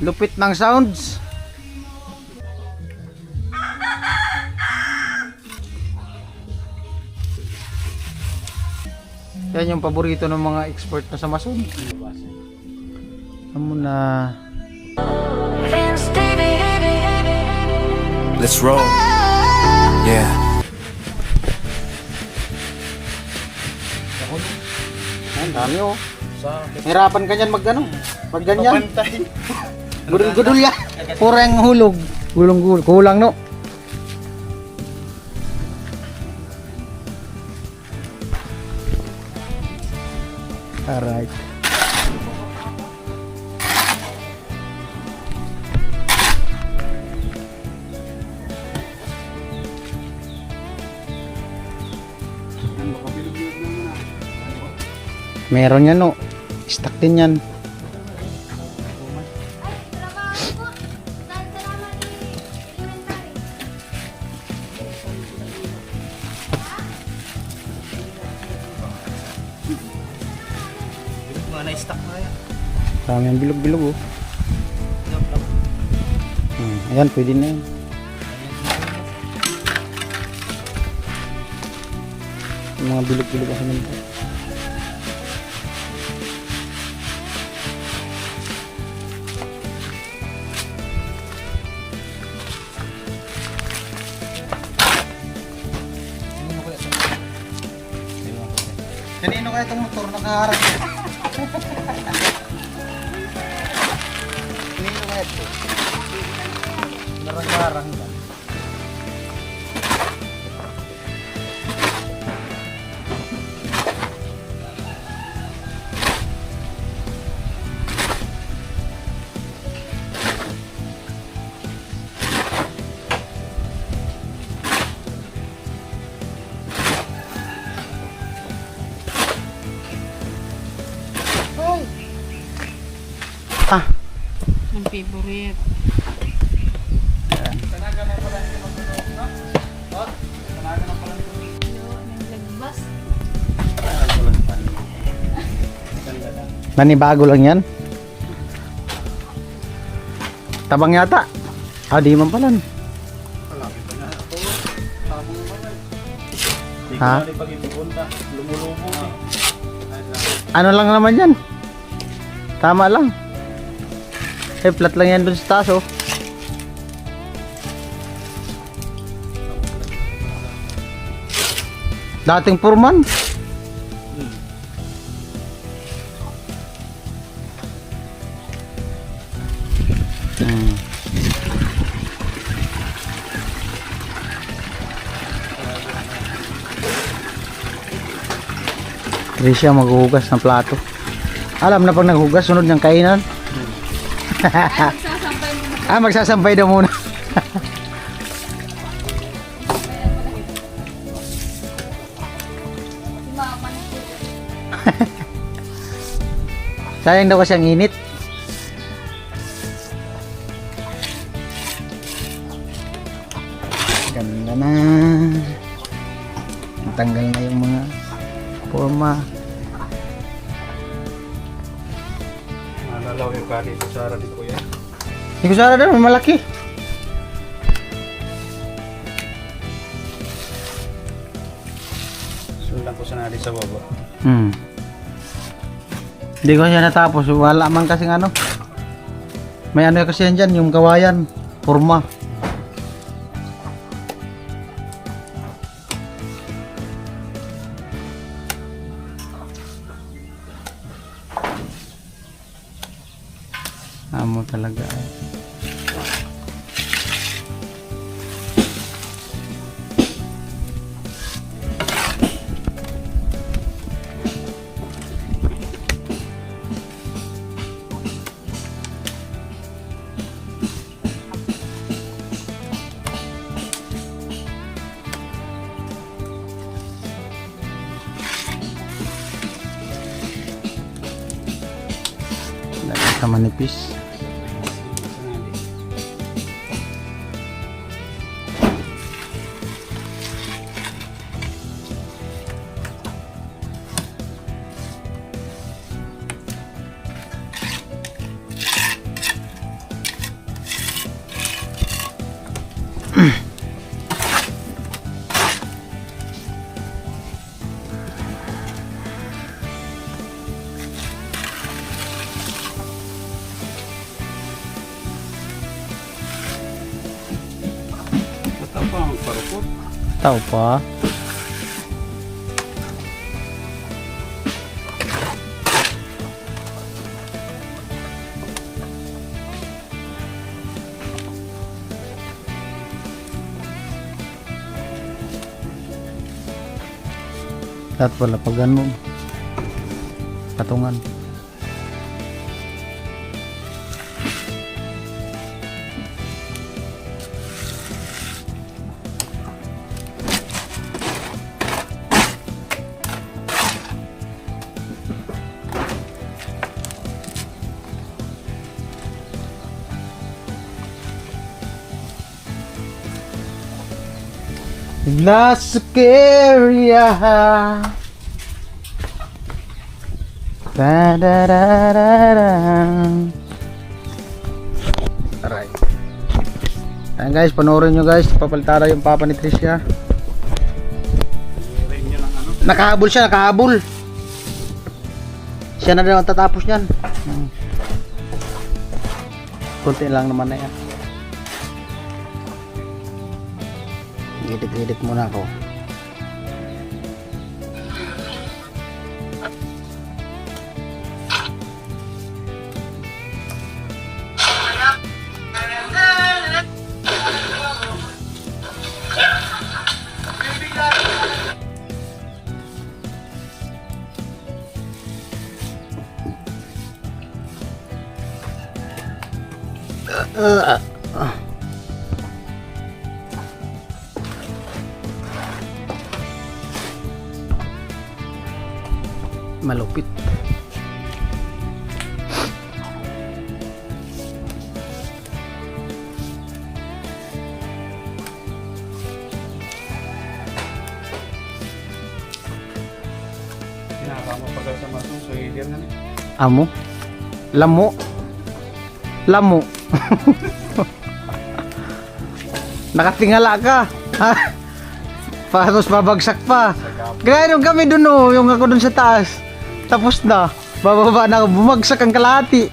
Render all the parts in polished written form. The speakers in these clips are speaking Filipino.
Lupit ng sounds. Yan yung paborito ng mga expert na sa mason. Amo na. Let's roll. Yeah. Ang dami oh. Hirapan ka niyan mag-ano? Pag ganyan. Gudul-gudul ya. Kurang hulog. Gulong-gulong. Kulang no. Alright. Meron yan no. Stuck din yan. Mga na-stock na yan. Dami ang bilog-bilog oh. Ayan, pwede na yan. Yung mga bilog-bilog kasi nito. Kanino kaya itong motor nakaharap? Kanino kaya ito? Narang-narang lang. Ah, Ang favorite. Naglagpas. nanibago lang yan. Tabang yata. Ah, di man pala. Ha? Ano lang naman yan? Tama lang. Eh, flat lang yan dun sa taas oh. Dating purman. Hindi siya maghuhugas ng plato. Alam na pag naghugas, sunod niyang kainan. Magsasampay mo na. Ah, magsasampay daw muna. Si Mama na po. Sayang daw kasi ang init. Ganda na. Tanggal na yung mga forma. Nalalaw yung kali sa Sara dito yan. Hindi ko sana doon, malaki. Sundan ko sana di sa baba. Hindi ko siya natapos. Wala man kasing ano. May ano kasi yan dyan, yung kawayan. Forma. Amo talaga ay. Lagi sa manipis. Bata pa ang parukot. Tao pa. Dapat pala pag ganun. Patungan. Nasa area. Da da da da da. Alright. Ayan guys, panoorin nyo guys. Papalitara yung papa ni Tricia. Rin nyo ng ano. Nakahabol siya, nakahabol. Siya na rin ang tatapos niyan. Kunti lang naman na yan. Edit muna ako. Malupit. Kinakama pag sa masong so ilir na ni. Amo? Lamo? Lamo? Nakatingala ka. Ha? Tapos babagsak pa. Gaya nung kami dun oh, yung ako dun sa taas. Tapos na. Bababa na ako. Bumagsak ang kalahati.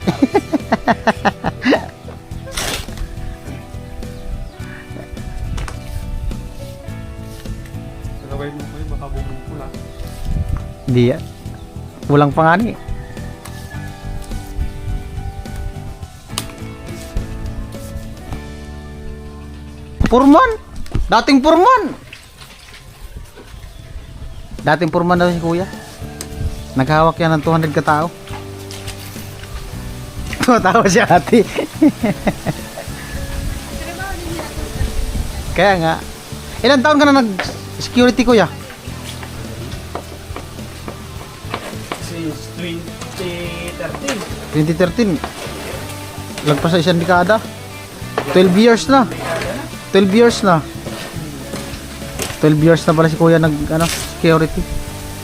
Kalaway mo ko baka bumong pula. Hindi yan. Walang pangani. Purman. Dating purman. Dating purman daw si kuya. Naghawak yan ng 200 katao. Tumatawa si ate. Kaya nga. Ilan taon ka na nag-security kuya? Since 2013. 2013. Lagpas sa isang dekada. 12 years na. 12 years na. 12 years na pala si kuya nag security.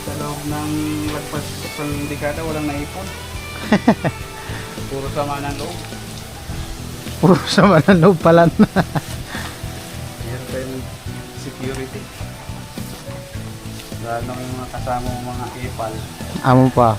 Sa loob ng lagpas sa dekada walang naipon. Puro sama ng loob. Puro sama ng loob pala na. Yan pa yung security. Lalo yung mga kasama mo mga ipal. Amo pa.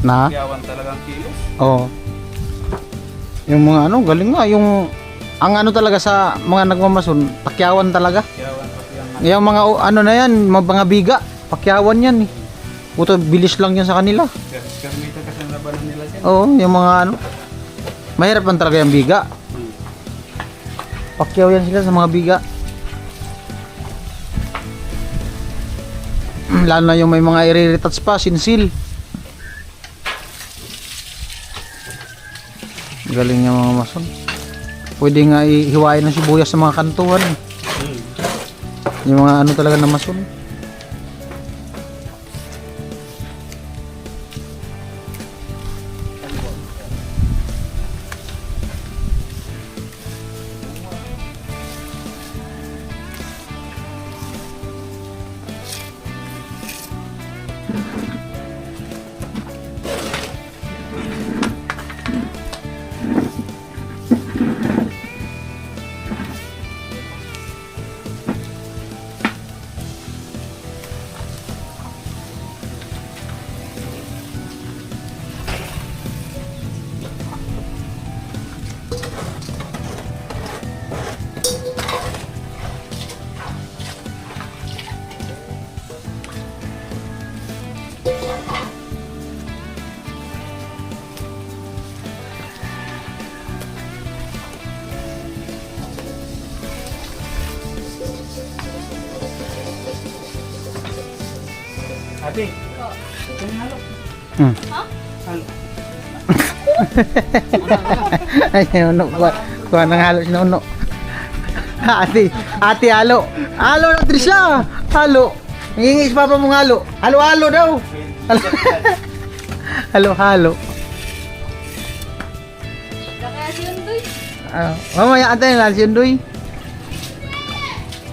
Na? Kiyawan talagang kilos. Oo. Yung mga ano, galing nga. Yung, ang ano talaga sa mga nagmamason, pakyawan talaga. Kiyawan pati ang Yung mga ano na yan, mga biga, pakyawan yan eh. Puto, bilis lang yan sa kanila. permita kasi ang labanan nila dyan. Oo, yung mga ano. Mahirap lang talaga yung biga. Pakyaw yan sila sa mga biga. Lalo na yung may mga i-retouch pa, sinsil. Galing niya mga mason. Pwede nga ihiwain ng sibuyas sa mga kantuhan. Yung mga ano talaga na mason. Ate, ito yung halo. Hmm. Halo. Ay, uno. Kuha ng halo si Uno. Ate, halo. Halo na Trisha. Halo. Hingis papa mong halo. Halo daw. Halo. Kaya si Undoy. Mamaya antayin lang si Undoy.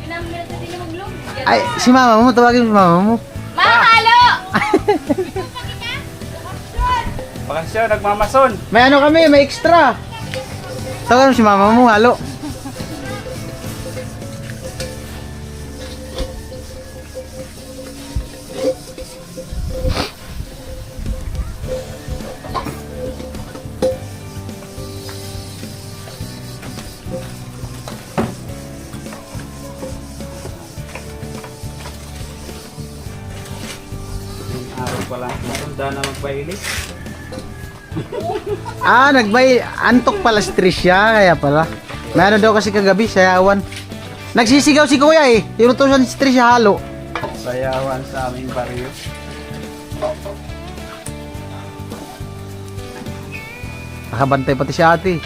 Pinamit na din yung maglog. Ay, si mama mo. Tawagin mo si mama mo. Mahalo! Baka siya nagmamason. May ano kami, may extra. Tawagan mo si mama mo, halo. Yung araw pa lang. Tanda na magpahilig. Antok pala si Trisha, kaya pala. May ano daw kasi kagabi, sayawan. Nagsisigaw si kuya eh. Inutusan si Trisha halo. Sayawan sa aming baryo. Nakabantay pati si ate.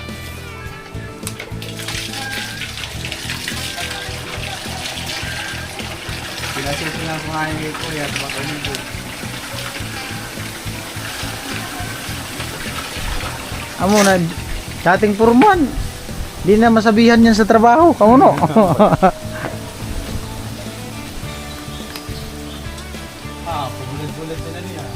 Pinasisin ang kumain kay Kuya at baka nito. Amo na, dating purman. Di na masabihan yan sa trabaho. Kamu no? Pabulit-bulit na niya.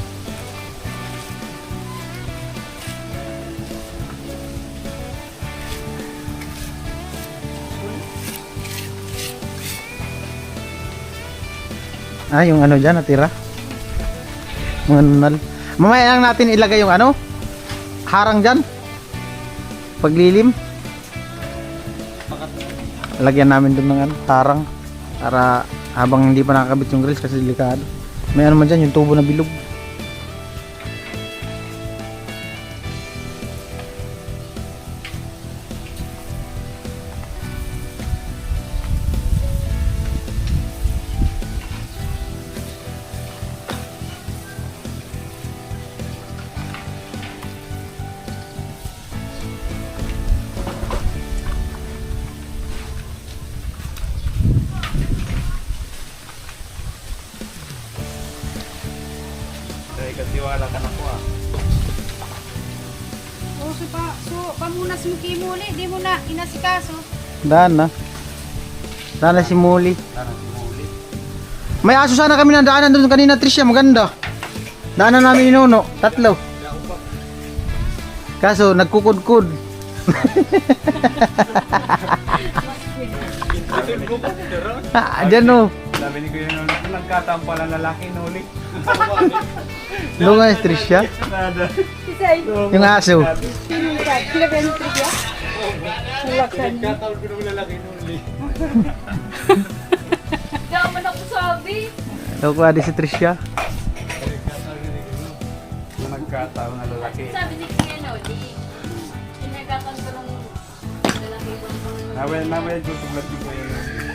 Yung ano dyan, natira. Mga nunal. Mamaya lang natin ilagay yung ano, harang dyan. Paglilim. Lagyan namin doon ng ano, harang. Para habang hindi pa nakakabit yung grills kasi delikado. May ano man dyan, yung tubo na bilog. Dahil katiwala ka na ko ah. Oh, so pamunas mo kimuli, di mo na inasikaso. Daan na. Daan na si Muli. Tara, sumuli. May aso sana kami na daanan doon kanina, Trisha, maganda. Daanan namin inuno, 3. Kaso nagkukudkud. Diyan o. Sabi ni Kuya Noli, nagkataon pala lalaki Noli. Lunga si Trisha. Nada. Kisay, Yung aso. sila ba yung trigya? Sulaksan niyo. Nagkataon ko naman lalaki Noli. Di ako na sabi. Nakuha di si Trisha. Nagkataon na lalaki. Sabi ni Kuya Noli, kinagakan ko ng lalaki ko. Mamaya tutuglat ni Kuya Noli.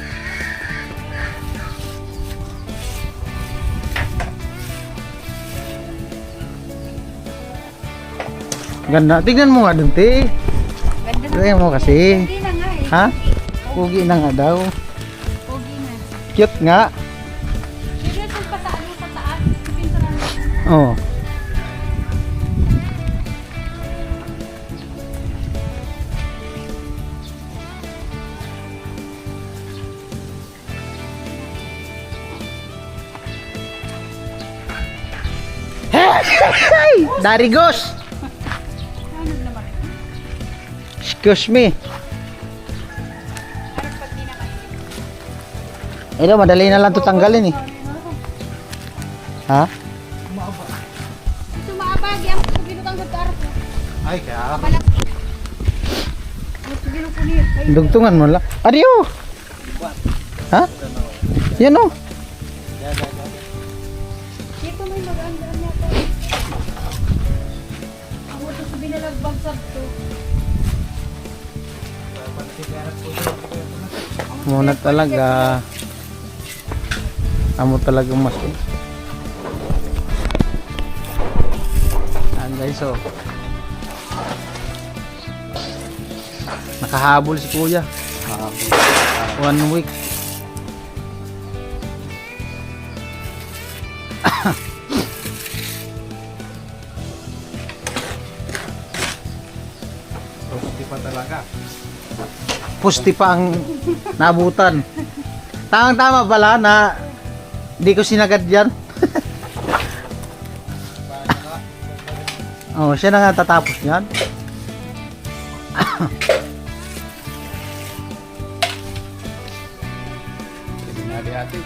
Ganda. Tignan mo nga dun, te. Ganda na. Kaya mo kasi. Hindi na nga eh. Ha? Pugi na nga daw. Pogi na. Cute nga. Seryoso pa sa ano sa taas. Pinto na lang. Oh. Hey! Darigos! Ano naman? Excuse me. Parang pag di na kayo. Ito, madali na lang ito tanggalin eh. Ha? Ito maabagi ang ginutang sa taas. Ay, kaya Malaki. Ito ginupunit. Ay, Dugtungan mo lang. Adiyo! Ha? Yan o. dito may mag-andaan niya to. Ako ito sa binalagbag sa to. Muna talaga. Amo talaga mas. Ayan guys, oh. Nakahabol si kuya. 1 week. Hindi pa talaga. Pusti pa ang nabutan. Tama pala na di ko sinagad yan. Oh, siya na nga tatapos yan. Hindi nga di ate.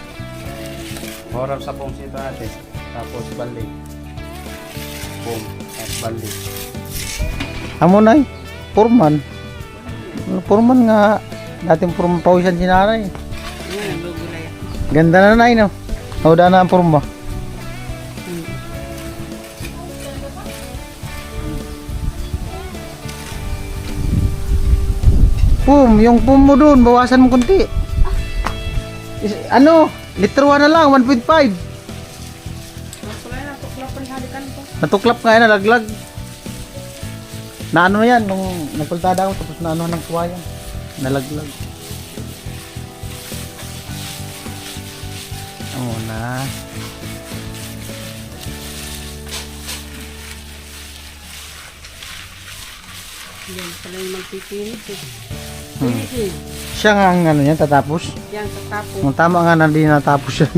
Horap sa pong sito ate. Tapos balik. Boom. At balik. Amo na Purman. Purman nga. Dating purman pawisan si nanay. Ganda na no? Hawda na ang purma. Yung pum mo dun, bawasan mo konti. Ano? Litro na lang, 1.5. Natuklap nga yan, nalaglag. Na ano yan, nung nagpultada ako, tapos na ano ng kuwayan. Nalaglag. Amo na. Yan pala yung magpipinis eh. Hmm. Pinis eh. Siya nga ang ano yan, tatapos. Yan sa tapo. Ang tama nga na di natapos yan.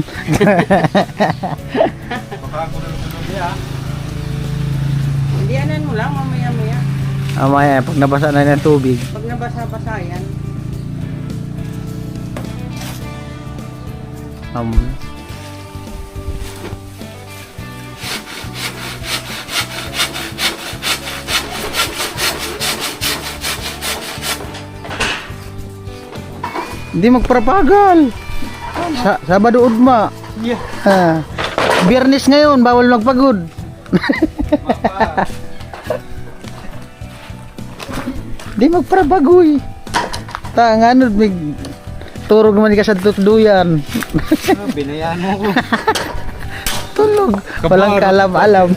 Baka ako na niya. Hindi anan mo lang mamaya-maya. Amaya, pag nabasa na ng tubig. Pag nabasa-basa yan. Hindi magparapagal. Sabado ugma. Yeah. Biyernes ngayon, bawal magpagod. Di magparabagoy. Nga ano, may turog naman ka sa tutduyan. Binayaan mo ko. Tulog. Walang kaalam-alam.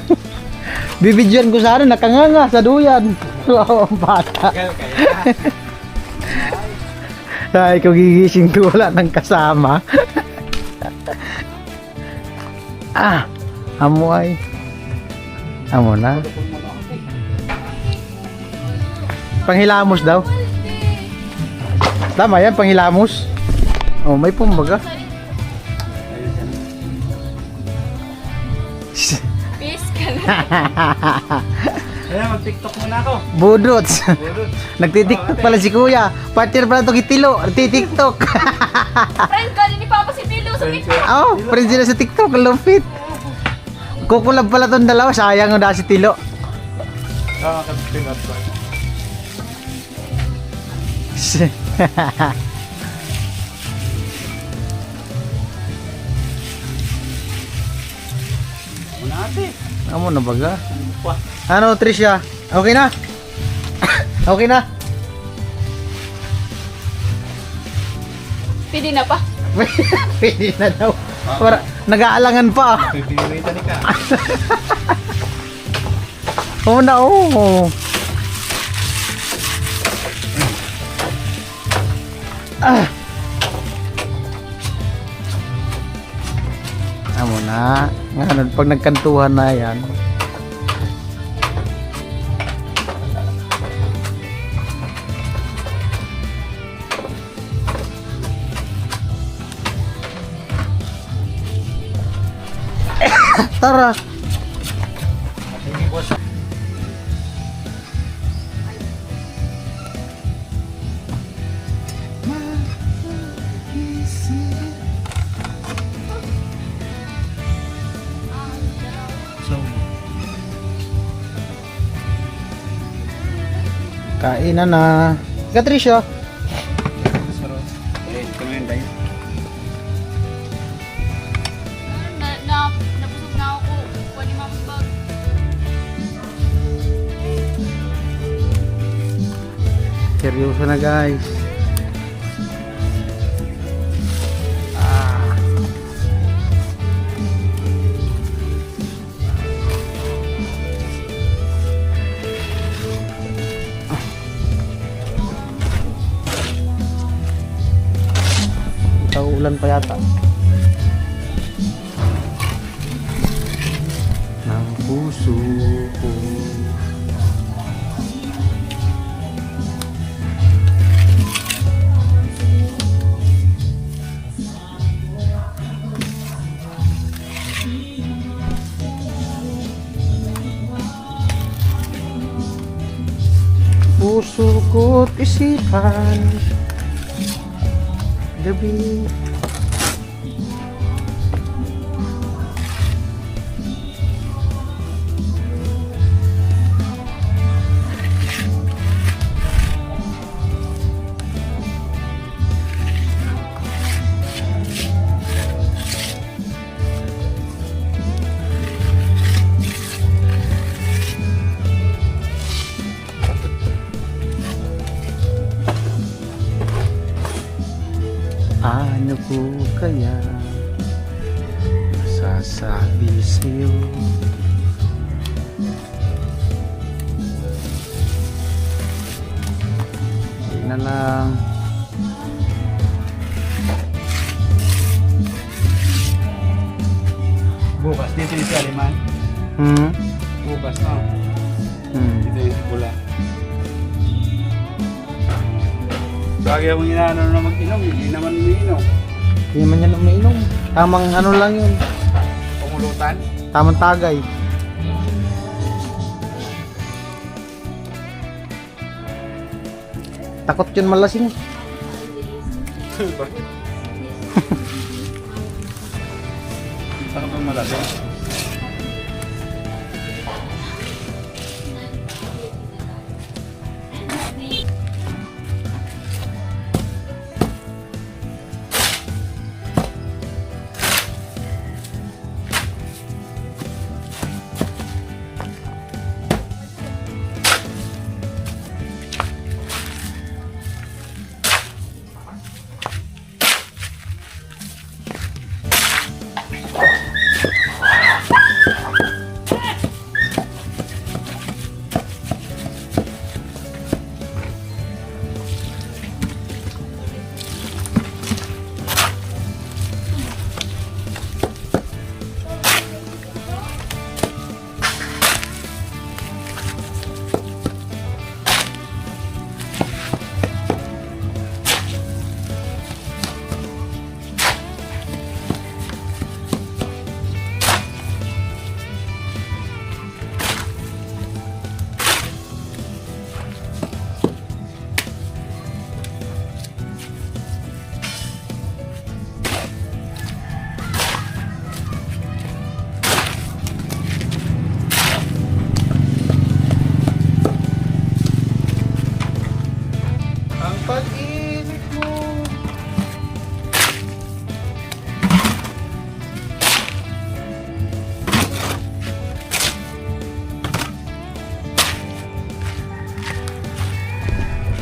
Bibidyan ko sa ano, nakanganga sa duyan. Wow, ang bata. Kaya. Ay, kung gigising ko, wala nang kasama. Amo ay. Amo na. Panghilamos daw. Tama yan, panghilamos. Oh, may pumbaga. Peace ka na. Kaya mag-tiktok muna ako. Budots. Nagtitiktok pala si kuya. Partner pala ito kitilo. Nagtitiktok. Friend ka ni Papa si Tilo sa TikTok. Oh, friend sila sa TikTok. Lupit. Kukulab pala itong dalawa. Sayang na si Tilo. Nakakatigat ko. Muna ate. Amo na baga. Pa. Ano, Tricia? Okay na? Okay na? Pwede na pa. Pwede na daw. Para, nag-aalangan pa. Pipilitan ka. Oo na, oo. Amo na. Ngayon, pag nagkantuhan na yan. Tara. Kainan na. Katricia. Ito na yun tayo. Nabusog na ako. Pwede mamabag. Seryoso na guys. Ulan pa yata. Ng puso ko. Puso ko't isipan gabi. Ano ko kaya masasabi sa'yo? Hindi na lang. Bukas dito yung si Aliman. Bukas na. Dito yung si Pula. Bagay akong inaano na mag-inom, hindi naman umiinom. Hindi naman yan umiinom. Tamang ano lang yun. Pangulutan. Tamang tagay. Takot yun malasing. Bakit? Takot ang malasing.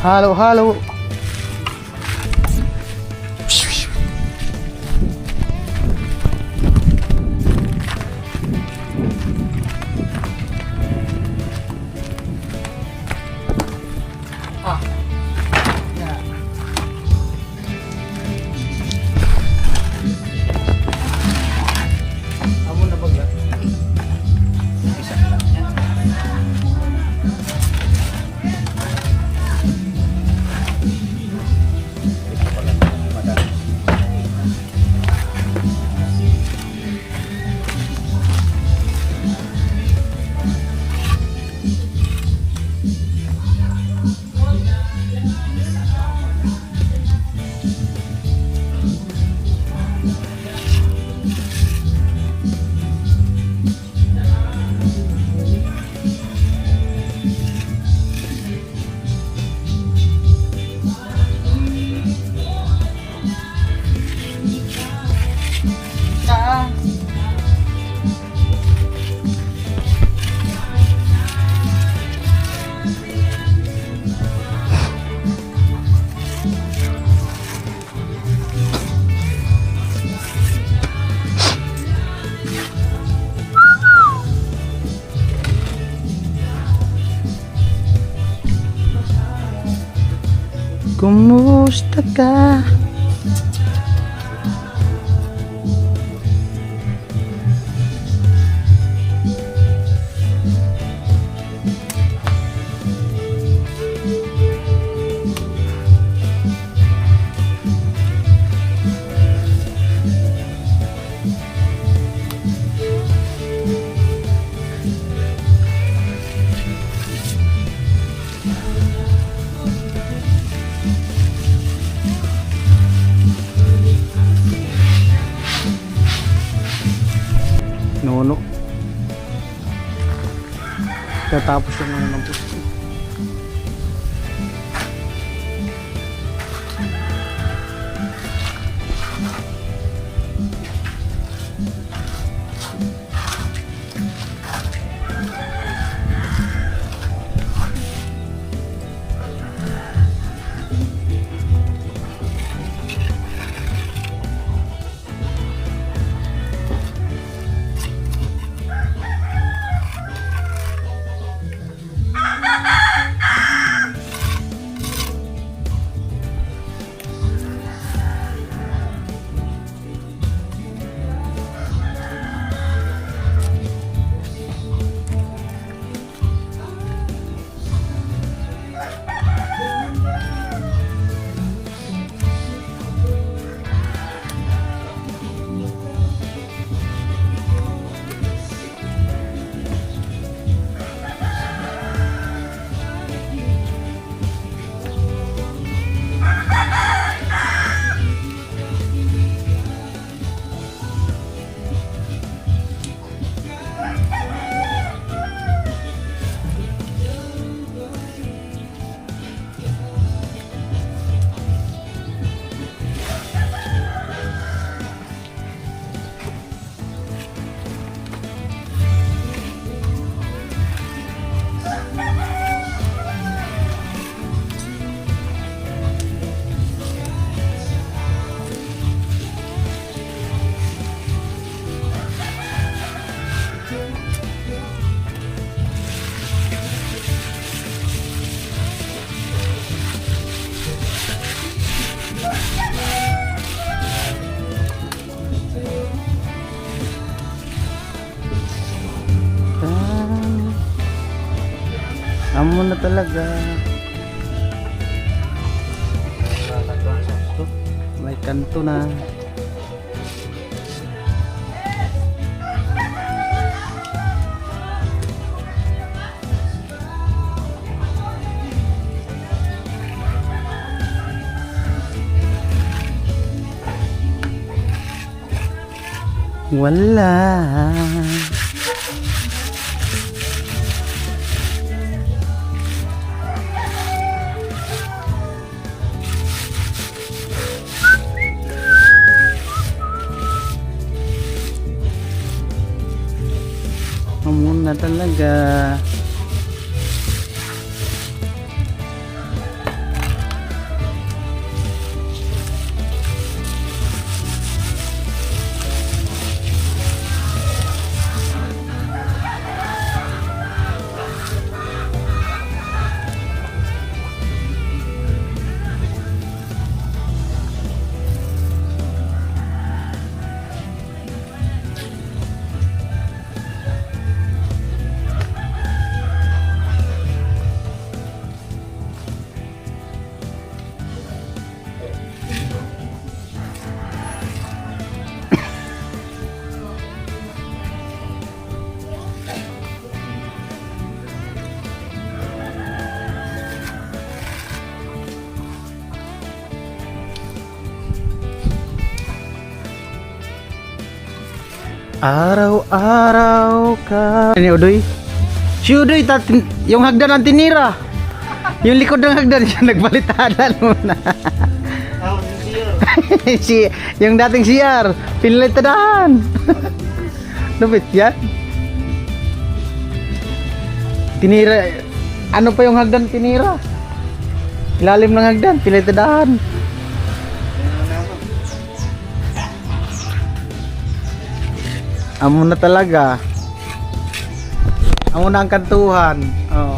Halo, halo. Kumusta ka? Nono. Tatapos yung ano ng puso. Amo na talaga. May kanto na. Wala. Amo na talaga. Araw-araw ka. Ini Udoy. Si Udoy, yung hagdan ang tinira. Yung likod ng hagdan siya nagbalitadan muna. Si yung dating CR, pinalitadahan. Lupit yan. Tinira. Ano pa yung hagdan tinira? Ilalim ng hagdan, pinalitadahan. Amo na talaga. Amo na ang kantuhan. Oh.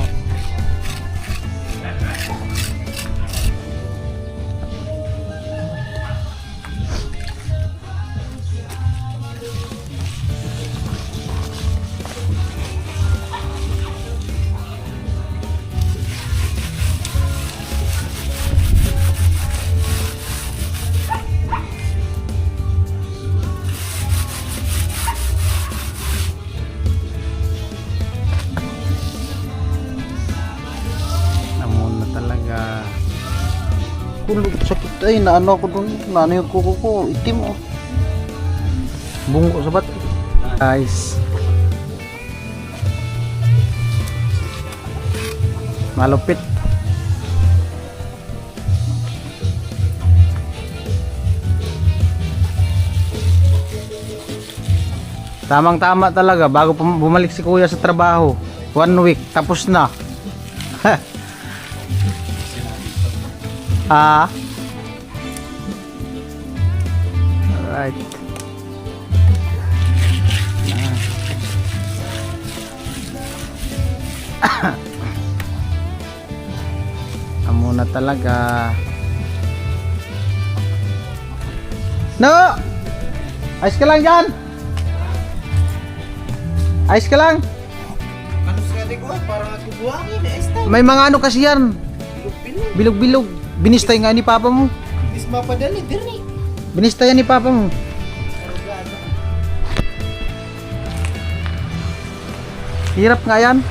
sakit ay, naano ako dun, naano yung kuko ko, itim oh. Bungo sa ba't? Guys. Malupit. Tamang-tama talaga bago bumalik si kuya sa trabaho. 1 week, tapos na. Ah. Alright. Amo na talaga. No! Ayos ka lang dyan! Ayos ka lang! Ano sa ko? Parang nagbubuhangin eh. Style. May mga ano kasi yan. Bilog-bilog. Binistay nga ni papa mo. Is mapadali, diri. Binistay yan ni papa mo. Hirap nga yan.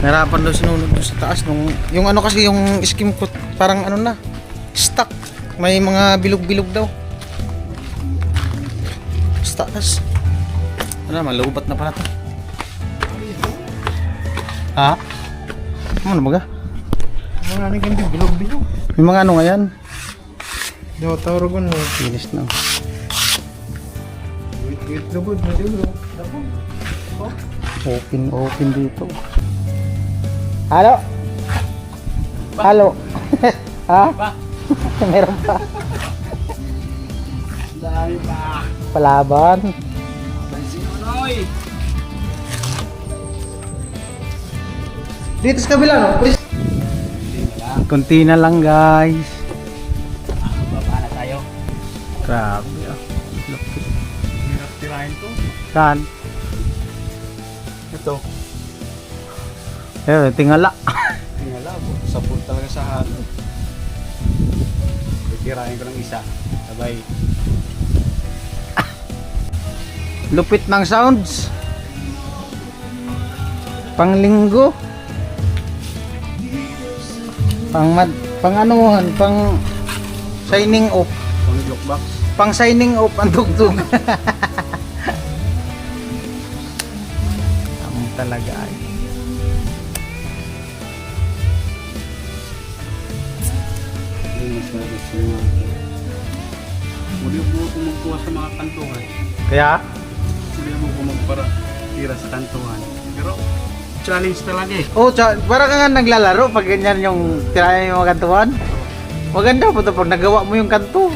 Nahirapan daw sinunod doon sa taas nung yung ano kasi yung skim ko parang ano na stuck. May mga bilog-bilog daw. Sa taas. Ano naman, laubat na pala to. Ha? Ano ba ga? Mga ano ganyan, bilog-bilog. May mga ano nga yan. Di ko tawag ko no. Finish na. Wait, lugod na dito. Open dito. Halo? Halo? Ha? Meron pa. Dami pa. Palaban. Dito sa kabila, no? Please. Kunti na lang, guys. Baba na tayo. Grabe, ah. Lapit. Hirap tirahin to. Saan? Ito. Eh, tingala. Tingala, sabot talaga sa halo. Tirahin ko ng isa. Sabay. Lupit ng sounds. Panglinggo. Pang anuhan, pang signing off. Pang lockbox. Pang signing off ang tugtog. Amo talaga ay. Muli mo kumukuha sa mga kantuhan. Kaya, Muli mo kumagpara tira sa kantuhan. Pero challenge talaga eh. oh, para ka nga naglalaro pag ganyan yung tirayan yung mga kantuhan. Maganda po pag nagawa mo yung kanto.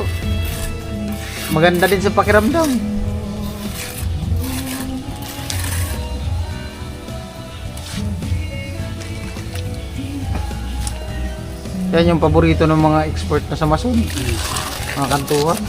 Maganda din sa pakiramdam. Yan yung paborito ng mga expert na sa mason. Mga kantuhan.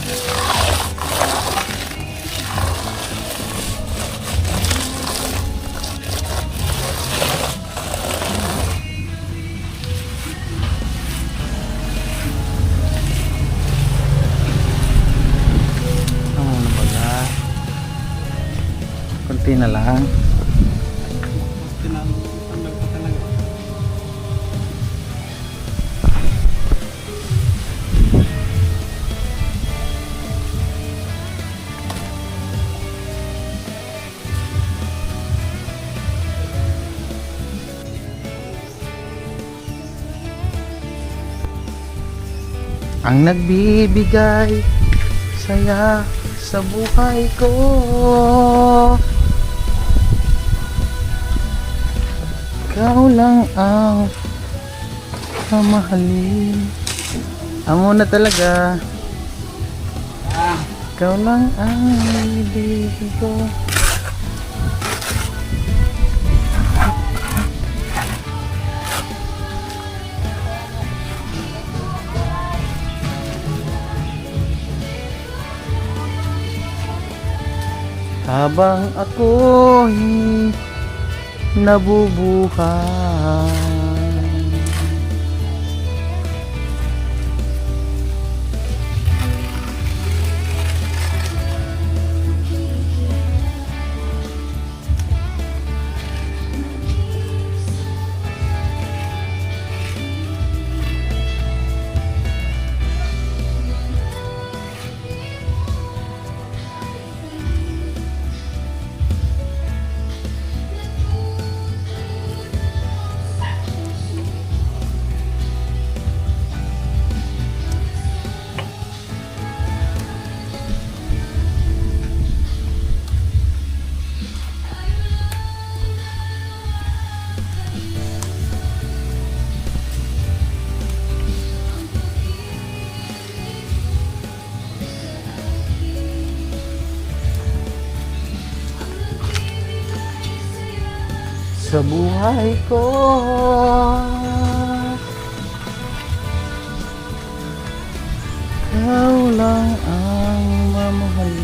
Ano ba na? Kunti na lang. Tinatanggal ko talaga. Ang nagbibigay saya sa buhay ko. Ikaw lang ang mamahalin. Amo na talaga. Ikaw lang ang ibig ko. Habang ako'y nabubuhay. sa buhay ko. Ikaw lang ang mamahalin.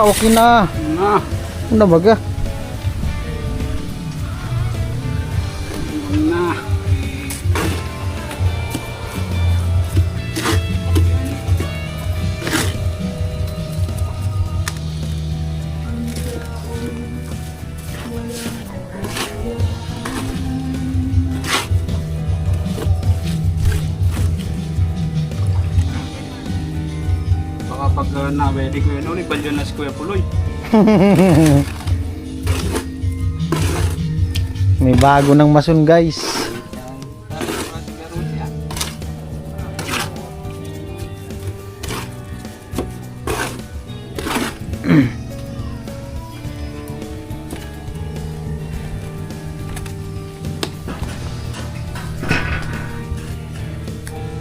Okay na. Na. Ano ba ka? Na. Baka pag na-ready ko yun, ulit balyon na si Kuya Puloy. May bago ng mason guys.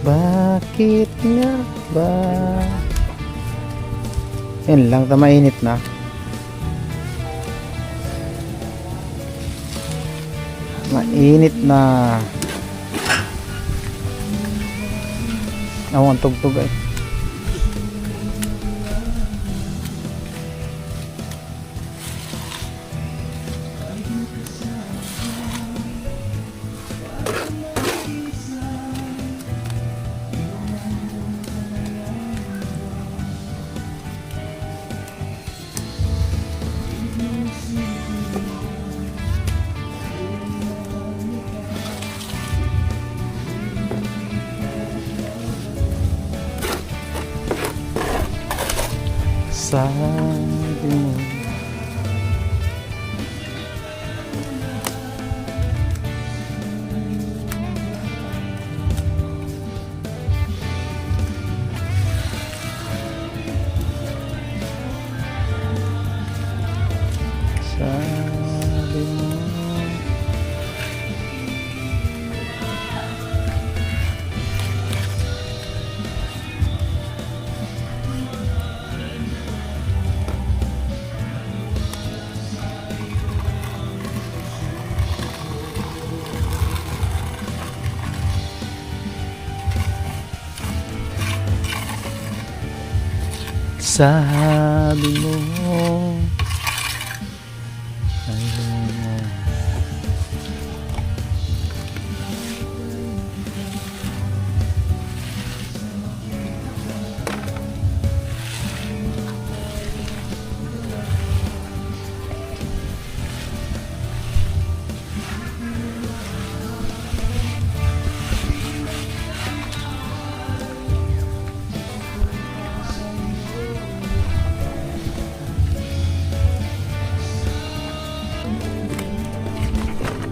Bakit nga ba? Yan lang, mainit na. Mainit na. Ang tugtog ay. Sabi mo sabi mo sabi mo ayaw mo.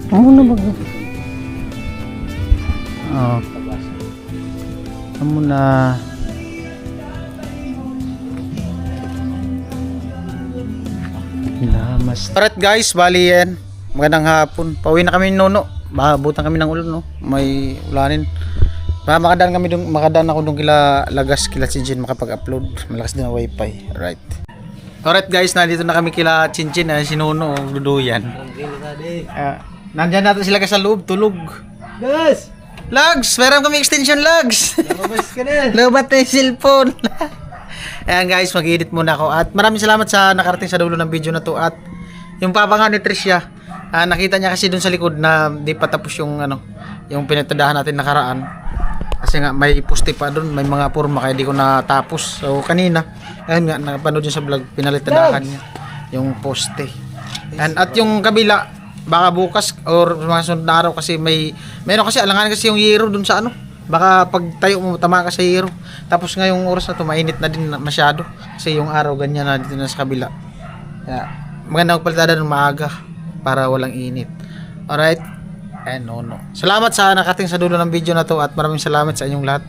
Amo na ba? Amo na. Lamas. Alright guys, bali yan. Magandang hapon. Pauwi na kami Nono. Mabutan kami ng ulan, no. May ulanin. Para makadaan ako dun kila Lagas, kila Chinchin makapag-upload. Malakas din ang wifi. Alright. Alright guys, nandito na kami kila Chinchin, si Nono, duduyan. Nandyan natin sila sa loob, tulog. Guys! Lags! Meron kami extension lags! Lumabas ka na! Lubat na yung cellphone! Ayan guys, mag-edit muna ako. At maraming salamat sa nakarating sa dulo ng video na to. At yung papa nga ni Tricia, nakita niya kasi dun sa likod na di pa tapos yung yung pinagtadahan natin nakaraan. Kasi nga may poste pa doon, may mga forma kaya di ko natapos. So kanina, ayun nga, napanood yun sa vlog, pinalitadahan niya yung poste. At yung kabila, baka bukas or mga sunod na araw kasi meron kasi alangan kasi yung yero doon sa ano. Baka pag tayo mo tama ka sa yero. Tapos ngayong oras na to mainit na din masyado kasi yung araw ganyan na dito na sa kabila. Kaya maganda magpalitada ng maaga para walang init. Alright? No. Salamat sa nakating sa dulo ng video na to at maraming salamat sa inyong lahat.